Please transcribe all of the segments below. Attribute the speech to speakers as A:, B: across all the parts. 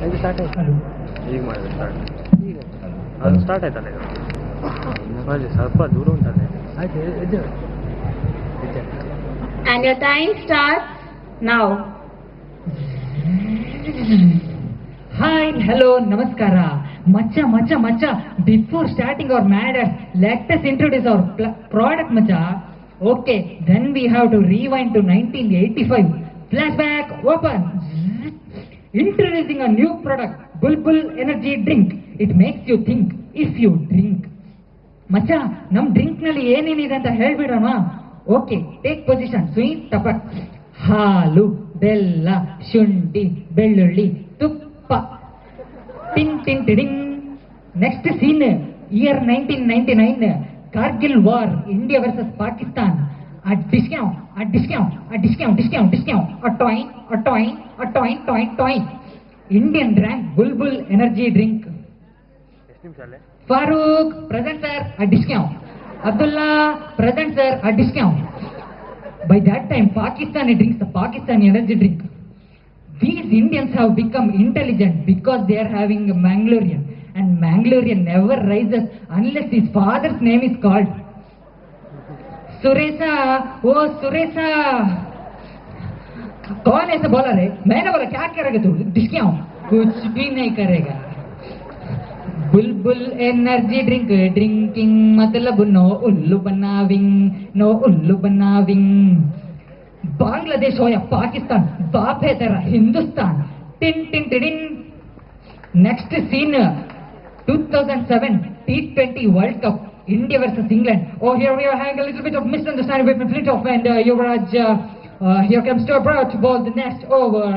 A: ಇದು ಸ್ಟಾರ್ಟ್ ಆಯ್ತು. ಈಗ ಮಾಡಿದೆ ಸ್ಟಾರ್ಟ್. ಈಗ ಅದು ಸ್ಟಾರ್ಟ್ ಆಯ್ತಲ್ಲ ಈಗ. ಮೊಬೈಲ್ ಸ್ವಲ್ಪ ದೂರ ಉಂಟಲ್ಲ. ಆಯ್ತು ಇದು.
B: And your time starts now.
C: Hi, hello, namaskara. Macha. Before starting our matters, let us introduce our product, macha. Okay, then we have to rewind to 1985. Flashback open. Introducing a new product, Bulbul Energy Drink. It makes you think if you drink. Macha, nam drink nalli ಏನೇನಿದೆ ಅಂತ ಹೇಳ್ಬಿಡೋಣ. Okay, take position. Sweet ಟಪಕ್, ಹಾಲು, ಬೆಲ್ಲ, ಶುಂಠಿ, ಬೆಳ್ಳುಳ್ಳಿ, ತುಪ್ಪ. ಟಿಂಗ್ ಟಿಂಗ್ ಟಿಡಿಂಗ್. Next scene, year 1999, Kargil war, India versus Pakistan. A discount. Indian brand Bulbul Energy Drink. Farooq, present sir, a discount. Abdullah, present sir, a discount. By that time, Pakistani drinks the Pakistani energy drink. These Indians have become intelligent because they are having a Mangalorean. And Mangalorean never rises unless his father's name is called. Suresha, ओ सुरेशा, कौन ऐसा बोला रे? मैंने बोला क्या करेगा तू? डिस्काउंट कुछ भी नहीं करेगा. बुलबुल एनर्जी ड्रिंक, ड्रिंकिंग मतलब नो उल्लू बनाविंग. बांग्लादेश हो या पाकिस्तान, बाप है तेरा हिंदुस्तान. टिन टिन टिडिन. Next scene, 2007 T20 World Cup, India versus England. Oh, here we are having a little bit of misunderstanding with Flintoff and Yuvraj. Here comes to Brad to bowl the next over.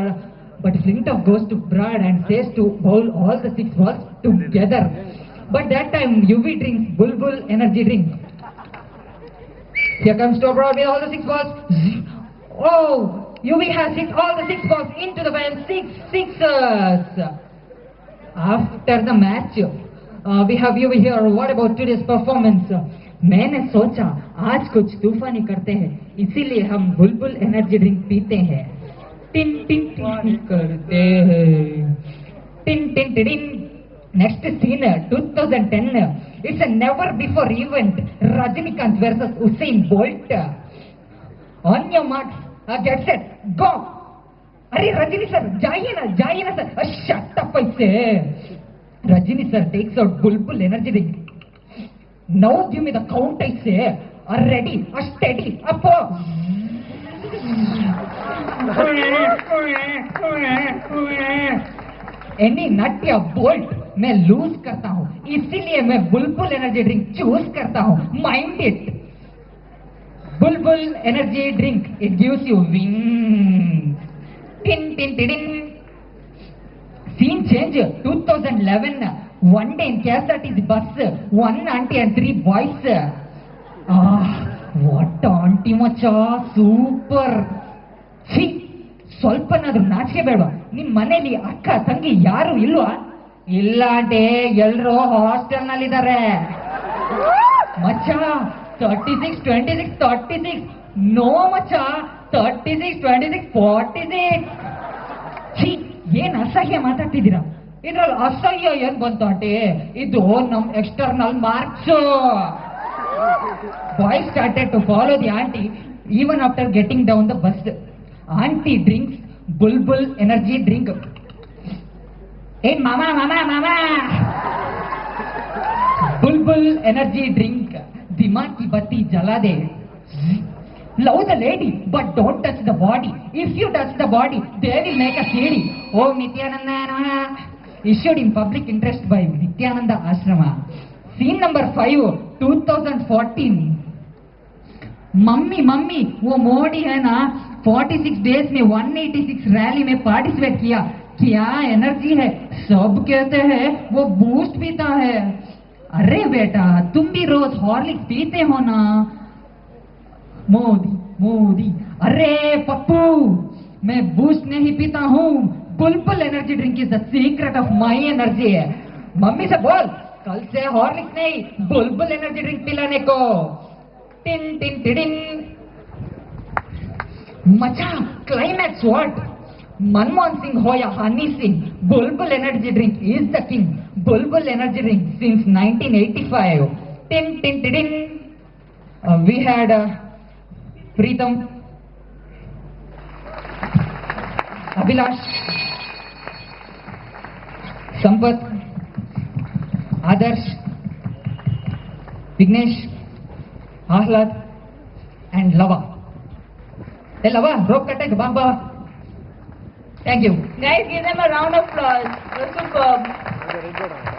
C: But Flintoff goes to Brad and says to bowl all the 6 balls together. But that time, UV drinks Bulbul Energy Drink. Here comes to Brad with all the 6 balls. Oh, UV has hit all the 6 balls into the fan. 6 sixers. After the match, we have you here. What about today's performance? मैंने सोचा आज कुछ तूफानी करते हैं, इसीलिए हम बुलबुल energy drink पीते हैं. टिन टिन टिन करते हैं. टिन टिन टिन. Next scene, 2010. It's a never before event. Rajinikanth versus Usain Bolt. On your marks, get set, go. अरे रजनी सर जाइए ना सर. Shut up ऐसे. Rajini sir takes out Bulbul Energy Drink. Now give me the count, I say. Are ready? Are steady? Up. Any nut या bolt मैं loose करता हूँ, इसीलिए मैं बुलबुल एनर्जी ड्रिंक चूज करता हूँ. Mind it. Bulbul Energy Drink. It gives you wings. Tin tin tin. Scene change, 2011. One day in KSRTC bus, 1 auntie and 3 boys. What auntie macha, super. See, ಸ್ವಲ್ಪನಾದ್ರೂ ನಾಚಿಕೆ ಬೇಡವಾ? ನಿಮ್ ಮನೇಲಿ ಅಕ್ಕ ತಂಗಿ ಯಾರು ಇಲ್ವಾ? ಇಲ್ಲ ಆಂಟಿ, ಎಲ್ರು ಹಾಸ್ಟೆಲ್ ನಲ್ಲಿದ್ದಾರೆ. ಮಚ್ಚ 36, 26, 36. ನೋ ಮಚ್ಚ, 36, 26, 46. ಏನ್ ಅಸಹ್ಯ ಮಾತಾಡ್ತಿದ್ದೀರಾ? ಇದ್ರಲ್ಲಿ ಅಸಹ್ಯ ಏನ್ ಬಂತು ಆಂಟಿ? ಇದು ನಮ್ external marks. Boys started to follow the aunty even after getting down the bus. Auntie drinks Bulbul Energy Drink. Hey mama. Bulbul Energy Drink. दिमाग की बत्ती जला दे. Love the lady, but don't touch the body. If you touch the body, they will make a CD. Om Nityananda Namaha. Issued in public interest by Nityananda Ashrama. Scene number 5, 2014. Mummy वो मोदी है ना, 46 days में 186 rally में participate किया. क्या energy है, सब कहते हैं वो बूस्ट पीता है. अरे बेटा तुम भी रोज हॉर्लिक्स पीते हो ना. मोदी. अरे पप्पू, मैं बूस्ट नहीं पीता हूँ. बुलबुल energy drink is the secret of my energy है. मम्मी से बोल कल से हॉर्लिक्स नहीं, बुलबुल एनर्जी ड्रिंक पिलाने को. टिन टिन टिडिन. मचा climax what? Manmohan Singh Hoya Honey Singh, Bulbul Energy Drink is the king. Bulbul Energy Drink since 1985. Tin, tin, tin, tin. We had Preetham, Abhilash, Sampath, Adarsh, Vignesh, Ahlad, and Lava. Hey Lava, rope attack, Baba. Thank you.
B: Guys, give them a round of applause. It was superb.